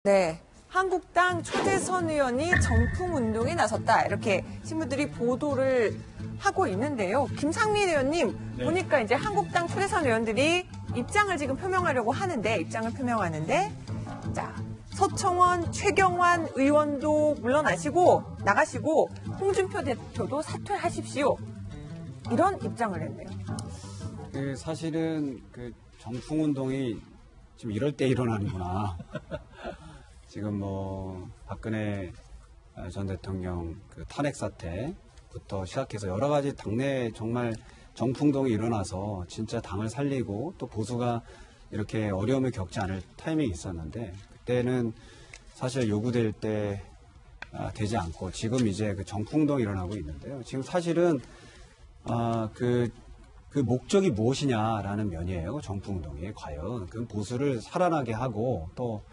네. 한국당 초재선 의원이 정풍운동에 나섰다. 이렇게 신문들이 보도를 하고 있는데요. 김상민 의원님, 네. 보니까 이제 한국당 초재선 의원들이 입장을 지금 표명하려고 하는데, 자, 서청원, 최경환 의원도 나가시고, 홍준표 대표도 사퇴하십시오. 이런 입장을 했네요. 사실은 정풍운동이 지금 이럴 때 일어나는구나. 지금 박근혜 전 대통령 탄핵 사태부터 시작해서 여러 가지 당내 정말 정풍동이 일어나서 진짜 당을 살리고 또 보수가 이렇게 어려움을 겪지 않을 타이밍이 있었는데 그때는 사실 요구될 때 되지 않고 지금 이제 정풍동이 일어나고 있는데요. 지금 사실은 그 목적이 무엇이냐라는 면이에요. 정풍운동이 과연 그 보수를 살아나게 하고 또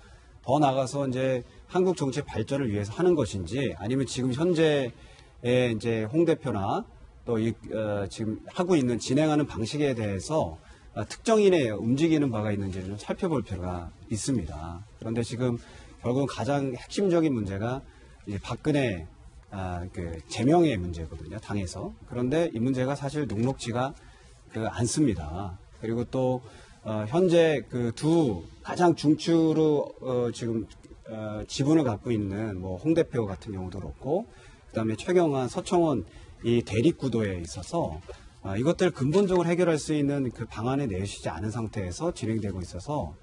더 나아가서 이제 한국 정치 발전을 위해서 하는 것인지 아니면 지금 현재의 이제 홍 대표나 또 지금 하고 있는 진행하는 방식에 대해서 특정인의 움직이는 바가 있는지 좀 살펴볼 필요가 있습니다. 그런데 지금 결국은 가장 핵심적인 문제가 이제 박근혜 제명의 문제거든요. 당에서. 그런데 이 문제가 사실 녹록지가 않습니다. 그리고 또 현재 두 가장 중추로 지금 지분을 갖고 있는 홍 대표 같은 경우도 그렇고 그다음에 최경환, 서청원 이 대립 구도에 있어서 이것들 근본적으로 해결할 수 있는 방안에 내시지 않은 상태에서 진행되고 있어서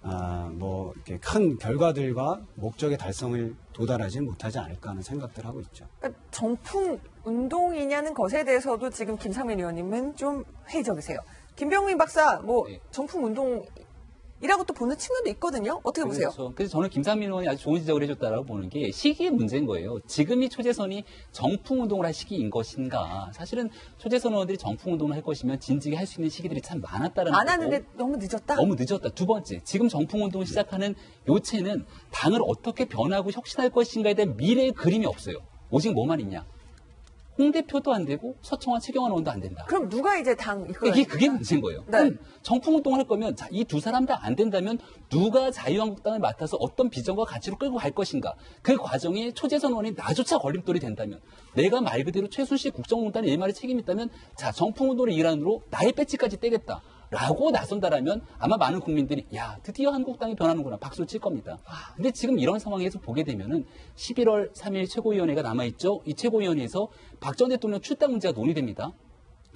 이렇게 큰 결과들과 목적의 달성을 도달하지는 못하지 않을까 하는 생각들 하고 있죠. 그러니까 정풍 운동이냐는 것에 대해서도 지금 김상민 의원님은 좀 회의적이세요. 김병민 박사, 네. 정풍 운동이라고 또 보는 측면도 있거든요. 어떻게 보세요? 그렇죠. 그래서 저는 김상민 의원이 아주 좋은 지적을 해줬다라고 보는 게 시기의 문제인 거예요. 지금이 초재선이 정풍 운동을 할 시기인 것인가. 사실은 초재선 의원들이 정풍 운동을 할 것이면 진즉에 할 수 있는 시기들이 참 많았다는 거고. 안 하는데 너무 늦었다? 너무 늦었다. 두 번째, 지금 정풍 운동을 시작하는 요체는 당을 어떻게 변하고 혁신할 것인가에 대한 미래의 그림이 없어요. 오직 뭐만 있냐. 홍 대표도 안 되고 서청원, 최경환 의원도 안 된다. 그럼 누가 이제 그게 문제인 거예요. 네. 그럼 정풍운동을 할 거면 이 두 사람 다 안 된다면 누가 자유한국당을 맡아서 어떤 비전과 가치로 끌고 갈 것인가. 그 과정에 초재선 의원이 나조차 걸림돌이 된다면 내가 말 그대로 최순실 국정농단 일말에 책임이 있다면 자 정풍운동의 일환으로 나의 배지까지 떼겠다. 라고 나선다라면 아마 많은 국민들이 야 드디어 한국당이 변하는구나 박수를 칠 겁니다. 근데 지금 이런 상황에서 보게 되면은 11월 3일 최고위원회가 남아있죠. 이 최고위원회에서 박 전 대통령 출당 문제가 논의됩니다.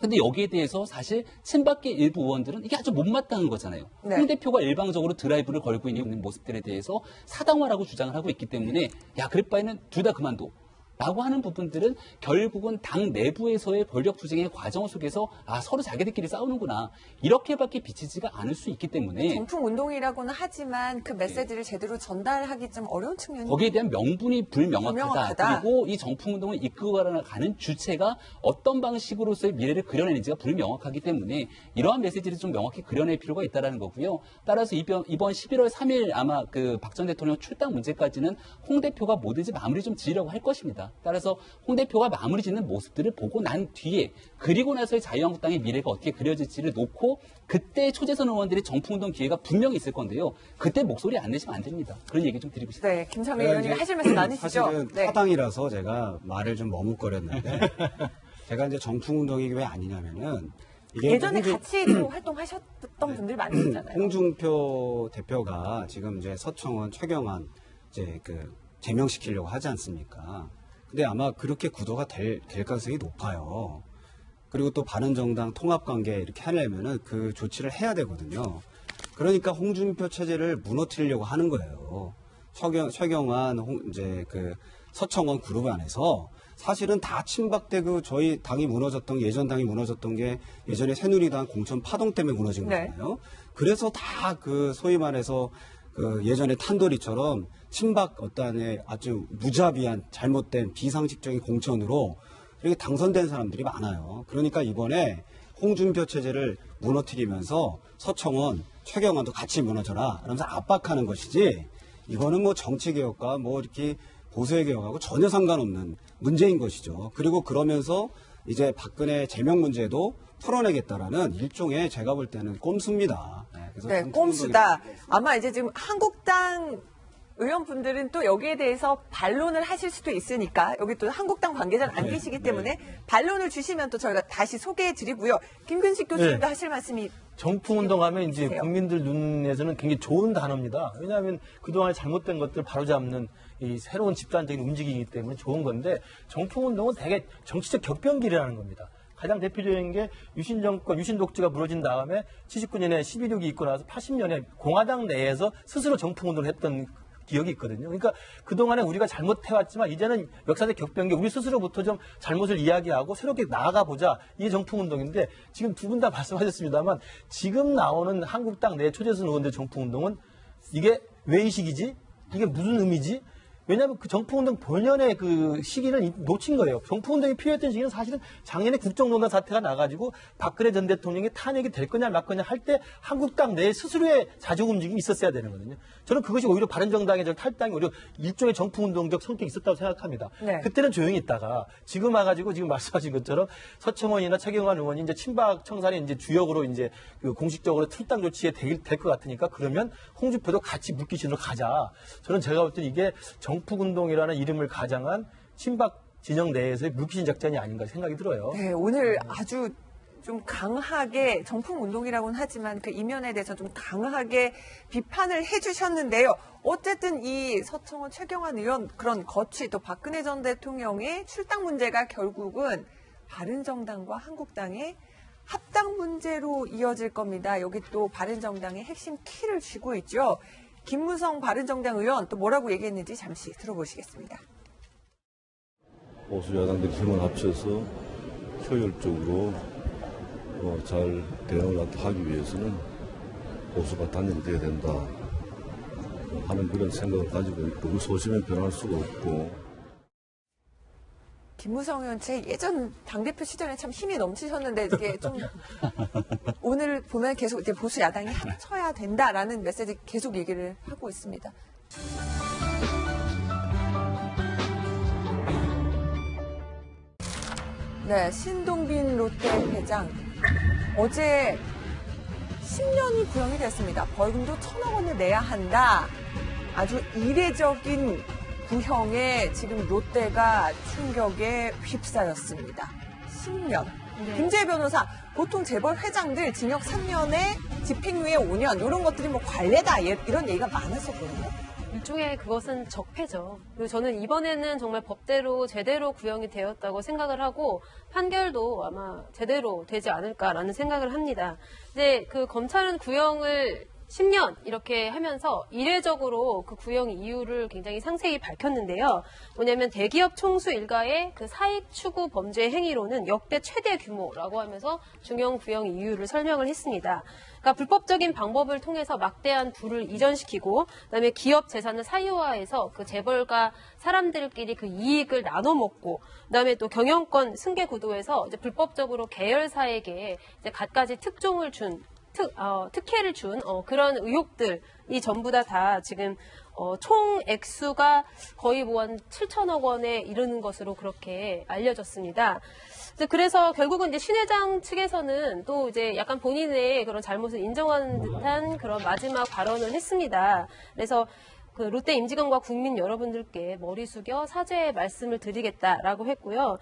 근데 여기에 대해서 사실 친박계 일부 의원들은 이게 아주 못마땅한 거잖아요. 네. 홍 대표가 일방적으로 드라이브를 걸고 있는 모습들에 대해서 사당화라고 주장을 하고 있기 때문에 야 그럴 바에는 둘 다 그만둬. 라고 하는 부분들은 결국은 당 내부에서의 권력 투쟁의 과정 속에서 서로 자기들끼리 싸우는구나. 이렇게밖에 비치지가 않을 수 있기 때문에 정풍 운동이라고는 하지만 그 메시지를 제대로 전달하기 좀 어려운 측면이 거기에 대한 명분이 불명확하다. 불명확하다. 그리고 이 정풍 운동을 이끌고 가는 주체가 어떤 방식으로서의 미래를 그려내는지가 불명확하기 때문에 이러한 메시지를 좀 명확히 그려낼 필요가 있다는 거고요. 따라서 이번 11월 3일 아마 박 전 대통령 출당 문제까지는 홍 대표가 뭐든지 마무리 좀 지으려고 할 것입니다. 따라서 홍 대표가 마무리 짓는 모습들을 보고 난 뒤에 그리고 나서의 자유한국당의 미래가 어떻게 그려질지를 놓고 그때 초재선 의원들의 정풍운동 기회가 분명히 있을 건데요. 그때 목소리 안 내시면 안 됩니다. 그런 얘기 좀 드리고 싶습니다. 네, 김상민 의원님 하실 말씀 많으시죠? 사실은 네. 타당이라서 제가 말을 좀 머뭇거렸는데 제가 이제 정풍운동이 왜 아니냐면은 이게 예전에 같이 또 활동하셨던 분들이 많으시잖아요. 홍준표 대표가 지금 이제 서청원, 최경환 이제 제명시키려고 하지 않습니까? 근데 아마 그렇게 구도가 될 가능성이 높아요. 그리고 또 바른정당 통합관계 이렇게 하려면은 그 조치를 해야 되거든요. 그러니까 홍준표 체제를 무너뜨리려고 하는 거예요. 최경환, 서청원 그룹 안에서 사실은 다 친박대 저희 당이 무너졌던 예전 당이 무너졌던 게 예전에 새누리당 공천 파동 때문에 무너진 거잖아요. 네. 그래서 다 소위 말해서 예전에 탄도리처럼 친박 어떠한의 아주 무자비한 잘못된 비상식적인 공천으로 이렇게 당선된 사람들이 많아요. 그러니까 이번에 홍준표 체제를 무너뜨리면서 서청원, 최경환도 같이 무너져라 그러면서 압박하는 것이지 이거는 정치개혁과 이렇게 보수의 개혁하고 전혀 상관없는 문제인 것이죠. 그리고 그러면서 이제 박근혜 제명 문제도 풀어내겠다라는 일종의 제가 볼 때는 꼼수입니다. 네, 꼼수다. 아마 이제 지금 한국당 의원분들은 또 여기에 대해서 반론을 하실 수도 있으니까 여기 또 한국당 관계자는 안 계시기 때문에 반론을 주시면 또 저희가 다시 소개해드리고요. 김근식 교수님도 하실 말씀이 정풍운동하면 이제 해주세요. 국민들 눈에서는 굉장히 좋은 단어입니다. 왜냐하면 그동안 잘못된 것들 바로잡는 이 새로운 집단적인 움직이기 때문에 좋은 건데 정풍운동은 되게 정치적 격변기라는 겁니다. 가장 대표적인 게 유신 정권, 유신 독재가 무너진 다음에 79년에 12.6이 있고 나서 80년에 공화당 내에서 스스로 정풍운동을 했던 기억이 있거든요. 그러니까 그동안에 우리가 잘못해왔지만 이제는 역사적 격변기 우리 스스로부터 좀 잘못을 이야기하고 새롭게 나아가보자. 이게 정풍운동인데 지금 두 분 다 말씀하셨습니다만 지금 나오는 한국당 내 초재선 의원들 정풍운동은 이게 왜 이 시기지? 이게 무슨 의미지? 왜냐하면 그 정풍운동 본연의 그 시기를 놓친 거예요. 정풍운동이 필요했던 시기는 사실은 작년에 국정농단 사태가 나가지고 박근혜 전 대통령이 탄핵이 될 거냐 말 거냐 할 때 한국당 내 스스로의 자족 움직임이 있었어야 되는 거거든요. 저는 그것이 오히려 바른정당의 탈당이 오히려 일종의 정풍운동적 성격이 있었다고 생각합니다. 네. 그때는 조용히 있다가 지금 와가지고 지금 말씀하신 것처럼 서청원이나 최경환 의원이 이제 친박 청산의 이제 주역으로 이제 그 공식적으로 탈당 조치에 될 것 같으니까 그러면 홍준표도 같이 물귀신으로 가자. 저는 제가 볼 때 이게 정풍운동이라는 이름을 가장한 친박 진영 내에서의 물귀신 작전이 아닌가 생각이 들어요. 네, 오늘 아주 좀 강하게 정풍운동이라고는 하지만 그 이면에 대해서 좀 강하게 비판을 해주셨는데요. 어쨌든 이 서청원 최경환 의원 그런 거취 또 박근혜 전 대통령의 출당 문제가 결국은 바른정당과 한국당의 합당 문제로 이어질 겁니다. 여기 또 바른정당의 핵심 키를 쥐고 있죠. 김무성 바른정당 의원 또 뭐라고 얘기했는지 잠시 들어보시겠습니다. 보수 야당들이 힘을 합쳐서 효율적으로 잘 대응을 하기 위해서는 보수가 단일돼야 된다 하는 그런 생각을 가지고 있고 그 소신을 변할 수가 없고. 김무성 의원 제 예전 당대표 시절에 참 힘이 넘치셨는데 이게 좀 오늘 보면 계속 이제 보수 야당이 합쳐야 된다라는 메시지 계속 얘기를 하고 있습니다. 네, 신동빈 롯데 회장 어제 10년이 구형이 됐습니다. 벌금도 1,000억 원을 내야 한다. 아주 이례적인 구형에 지금 롯데가 충격에 휩싸였습니다. 10년. 네. 김재희 변호사, 보통 재벌 회장들 징역 3년에 집행유예 5년 이런 것들이 뭐 관례다 이런 얘기가 많았었거든요. 일종의 그것은 적폐죠. 그리고 저는 이번에는 정말 법대로 제대로 구형이 되었다고 생각을 하고 판결도 아마 제대로 되지 않을까라는 생각을 합니다. 근데 그 검찰은 구형을 10년 이렇게 하면서 이례적으로 그 구형 이유를 굉장히 상세히 밝혔는데요. 뭐냐면 대기업 총수 일가의 그 사익 추구 범죄 행위로는 역대 최대 규모라고 하면서 중형 구형 이유를 설명을 했습니다. 그러니까 불법적인 방법을 통해서 막대한 부를 이전시키고 그다음에 기업 재산을 사유화해서 그 재벌가 사람들끼리 그 이익을 나눠 먹고 그다음에 또 경영권 승계 구도에서 이제 불법적으로 계열사에게 이제 갖가지 특종을 준 특혜를 준 그런 의혹들이 전부 다 지금 총 액수가 거의 뭐 한 7천억 원에 이르는 것으로 그렇게 알려졌습니다. 그래서 결국은 이제 신 회장 측에서는 또 이제 약간 본인의 그런 잘못을 인정하는 듯한 그런 마지막 발언을 했습니다. 그래서 그 롯데 임직원과 국민 여러분들께 머리 숙여 사죄의 말씀을 드리겠다라고 했고요.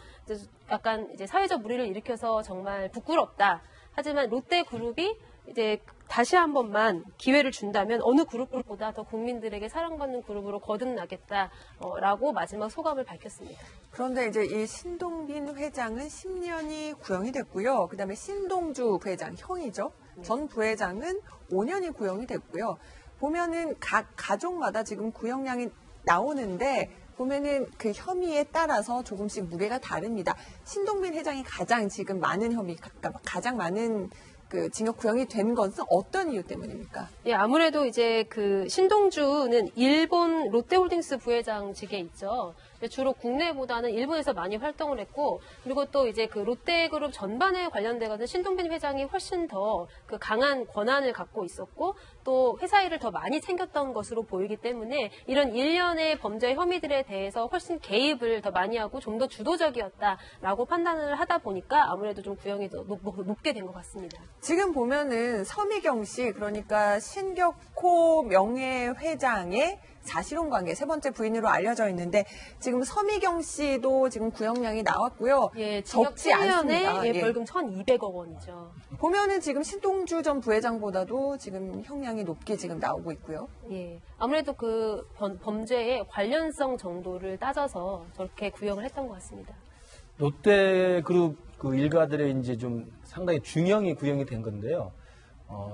약간 이제 사회적 물의를 일으켜서 정말 부끄럽다. 하지만 롯데그룹이 이제 다시 한 번만 기회를 준다면 어느 그룹보다 더 국민들에게 사랑받는 그룹으로 거듭나겠다라고 마지막 소감을 밝혔습니다. 그런데 이제 이 신동빈 회장은 10년이 구형이 됐고요. 그다음에 신동주 부회장, 형이죠. 전 부회장은 5년이 구형이 됐고요. 보면은 각 가족마다 지금 구형량이 나오는데 보면은 그 혐의에 따라서 조금씩 무게가 다릅니다. 신동빈 회장이 가장 지금 많은 혐의, 가장 많은 그 징역 구형이 된 것은 어떤 이유 때문입니까? 예, 아무래도 이제 그 신동주는 일본 롯데홀딩스 부회장직에 있죠. 주로 국내보다는 일본에서 많이 활동을 했고, 그리고 또 이제 그 롯데그룹 전반에 관련되거든 신동빈 회장이 훨씬 더 그 강한 권한을 갖고 있었고, 또 회사 일을 더 많이 챙겼던 것으로 보이기 때문에 이런 일련의 범죄 혐의들에 대해서 훨씬 개입을 더 많이 하고 좀 더 주도적이었다라고 판단을 하다 보니까 아무래도 좀 구형이 더 높게 된 것 같습니다. 지금 보면은 서미경 씨, 그러니까 신격호 명예회장의 사실혼 관계 세 번째 부인으로 알려져 있는데 지금 서미경 씨도 지금 구형량이 나왔고요. 예, 징역 적지 7년에 않습니다. 예. 벌금 1,200억 원이죠. 보면은 지금 신동주 전 부회장보다도 지금 형량이 높게 지금 나오고 있고요. 예, 아무래도 그 범죄의 관련성 정도를 따져서 저렇게 구형을 했던 것 같습니다. 롯데그룹 그 일가들의 이제 좀 상당히 중형이 구형이 된 건데요.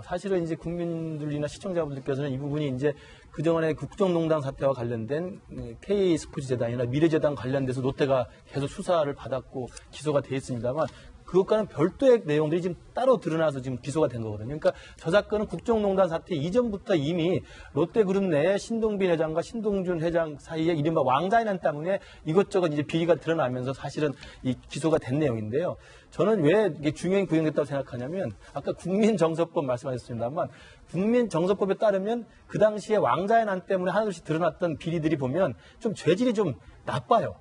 사실은 이제 국민들이나 시청자분들께서는 이 부분이 이제 그동안의 국정농단 사태와 관련된 K스포츠재단이나 미래재단 관련돼서 롯데가 계속 수사를 받았고 기소가 돼 있습니다만 그것과는 별도의 내용들이 지금 따로 드러나서 지금 기소가 된 거거든요. 그러니까 저 사건은 국정농단 사태 이전부터 이미 롯데그룹 내에 신동빈 회장과 신동준 회장 사이에 이른바 왕자인한 때문에 이것저것 이제 비리가 드러나면서 사실은 이 기소가 된 내용인데요. 저는 왜 이게 중형이 구형됐다고 생각하냐면 아까 국민정서법 말씀하셨습니다만 국민정서법에 따르면 그 당시에 왕자인한 때문에 하나둘씩 드러났던 비리들이 보면 좀 죄질이 좀 나빠요.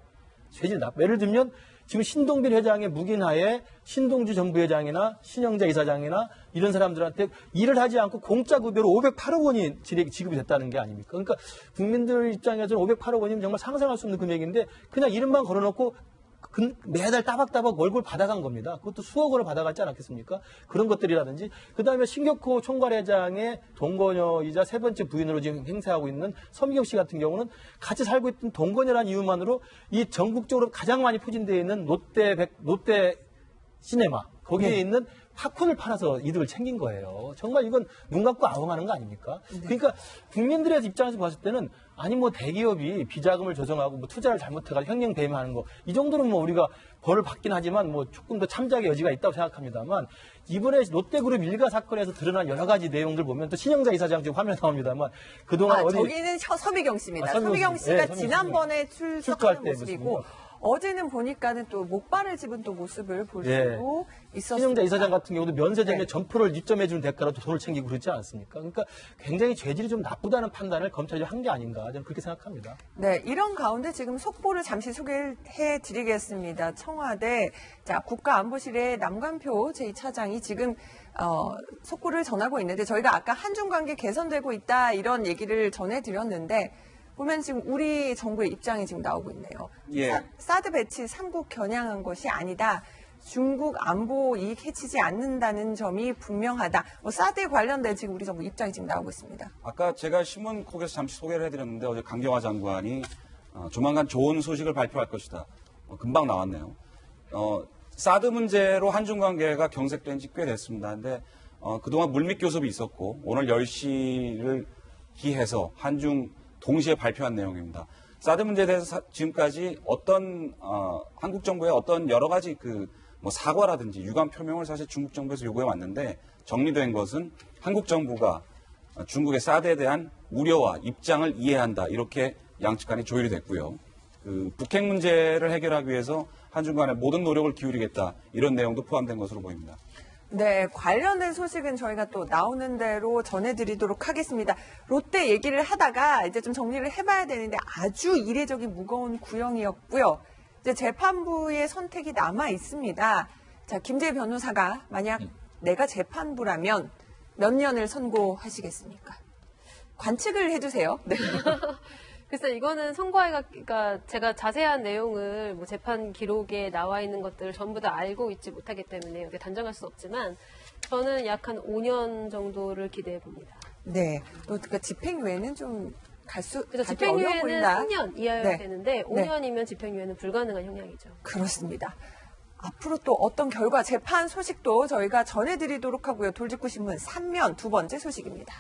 죄질이 나빠. 예를 들면 지금 신동빈 회장의 묵인하에 신동주 전 부회장이나 신영자 이사장이나 이런 사람들한테 일을 하지 않고 공짜 급여로 508억 원이 지급이 됐다는 게 아닙니까? 그러니까 국민들 입장에서는 508억 원이면 정말 상상할 수 없는 금액인데 그냥 이름만 걸어놓고 매달 따박따박 월급을 받아간 겁니다. 그것도 수억 원을 받아갔지 않았겠습니까? 그런 것들이라든지 그다음에 신격호 총괄회장의 동거녀이자 세 번째 부인으로 지금 행세하고 있는 서미경 씨 같은 경우는 같이 살고 있던 동거녀라는 이유만으로 이 전국적으로 가장 많이 포진되어 있는 롯데 시네마 거기에 있는 팝콘을 팔아서 이득을 챙긴 거예요. 정말 이건 눈 감고 아웅하는 거 아닙니까? 그러니까 국민들의 입장에서 봤을 때는 아니 뭐 대기업이 비자금을 조성하고 뭐 투자를 잘못해가지고 횡령 배임하는 거 이 정도는 뭐 우리가 벌을 받긴 하지만 뭐 조금 더 참작의 여지가 있다고 생각합니다만 이번에 롯데그룹 일가 사건에서 드러난 여러 가지 내용들 보면 또 신영자 이사장 지금 화면에 나옵니다만 그동안 어디 저기는 서미경 씨입니다. 서미경 서미경 씨. 씨가 네, 서미경 지난번에 출두할 출석하는 때 모습이고 모습이고. 어제는 보니까는 또 목발을 집은 또 모습을 볼 예. 수도 있었습니다. 신영자 이사장 같은 경우도 면세점에 네. 점포를 입점해주는 대가로 돈을 챙기고 그렇지 않습니까? 그러니까 굉장히 죄질이 좀 나쁘다는 판단을 검찰이 한 게 아닌가 저는 그렇게 생각합니다. 네, 이런 가운데 지금 속보를 잠시 소개해 드리겠습니다. 청와대 국가안보실의 남관표 제2차장이 지금 속보를 전하고 있는데 저희가 아까 한중 관계 개선되고 있다 이런 얘기를 전해드렸는데 보면 지금 우리 정부의 입장이 지금 나오고 있네요. 예. 사드 배치 3국 겨냥한 것이 아니다. 중국 안보 이익 해치지 않는다는 점이 분명하다. 사드에 관련된 지금 우리 정부 입장이 지금 나오고 있습니다. 아까 제가 신문콕에서 잠시 소개를 해드렸는데 어제 강경화 장관이 조만간 좋은 소식을 발표할 것이다. 금방 나왔네요. 사드 문제로 한중 관계가 경색된 지 꽤 됐습니다. 근데 그동안 물밑 교섭이 있었고 오늘 10시를 기해서 한중 동시에 발표한 내용입니다. 사드 문제에 대해서 지금까지 어떤 한국 정부의 어떤 여러 가지 뭐 사과라든지 유감 표명을 사실 중국 정부에서 요구해 왔는데 정리된 것은 한국 정부가 중국의 사드에 대한 우려와 입장을 이해한다 이렇게 양측 간에 조율이 됐고요. 북핵 문제를 해결하기 위해서 한중 간에 모든 노력을 기울이겠다 이런 내용도 포함된 것으로 보입니다. 네, 관련된 소식은 저희가 또 나오는 대로 전해드리도록 하겠습니다. 롯데 얘기를 하다가 이제 좀 정리를 해봐야 되는데 아주 이례적인 무거운 구형이었고요. 이제 재판부의 선택이 남아 있습니다. 자, 김재희 변호사가 만약 내가 재판부라면 몇 년을 선고하시겠습니까? 관측을 해주세요. 네. 글쎄 이거는 선고하기가 제가 자세한 내용을 뭐 재판 기록에 나와 있는 것들을 전부 다 알고 있지 못하기 때문에 여기 단정할 수 없지만 저는 약 한 5년 정도를 기대해 봅니다. 네. 또 그러니까 집행유예는 좀 그래서 가기 어려워 집행유예는 보인다. 3년 이하여야 네. 되는데 네. 5년이면 집행유예는 불가능한 형량이죠. 그렇습니다. 앞으로 또 어떤 결과 재판 소식도 저희가 전해드리도록 하고요. 돌직구 신문 3면 두 번째 소식입니다.